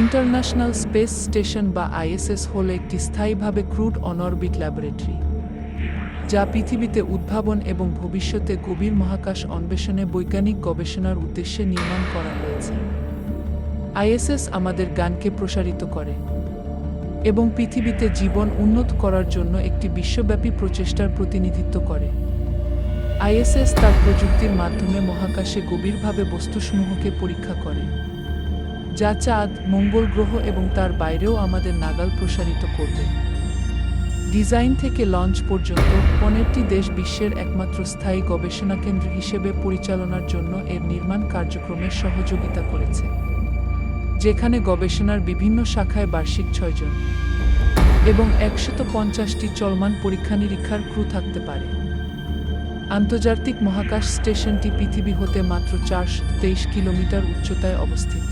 International space station বা ISS হল একটি স্থায়ীভাবে ক্রুড অন অরবিট ল্যাবরেটরি, যা পৃথিবীতে উদ্ভাবন এবং ভবিষ্যতে গভীর মহাকাশ অন্বেষণে বৈজ্ঞানিক গবেষণার উদ্দেশ্যে নির্মাণ করা হয়েছে। আইএসএস আমাদের জ্ঞানকে প্রসারিত করে এবং পৃথিবীতে জীবন উন্নত করার জন্য একটি বিশ্বব্যাপী প্রচেষ্টার প্রতিনিধিত্ব করে। আইএসএস তার প্রযুক্তির মাধ্যমে মহাকাশে গভীরভাবে বস্তুসমূহকে পরীক্ষা করে, যা চাঁদ, মঙ্গল গ্রহ এবং তার বাইরেও আমাদের নাগাল প্রসারিত করবে। ডিজাইন থেকে লঞ্চ পর্যন্ত 15টি দেশ বিশ্বের একমাত্র স্থায়ী গবেষণা কেন্দ্র হিসেবে পরিচালনার জন্য এর নির্মাণ কার্যক্রমের সহযোগিতা করেছে, যেখানে গবেষণার বিভিন্ন শাখায় বার্ষিক 6 জন এবং 150টি চলমান পরীক্ষা-নিরীক্ষার ক্রু থাকতে পারে। আন্তর্জাতিক মহাকাশ স্টেশনটি পৃথিবী হতে মাত্র 423 কিলোমিটার উচ্চতায় অবস্থিত।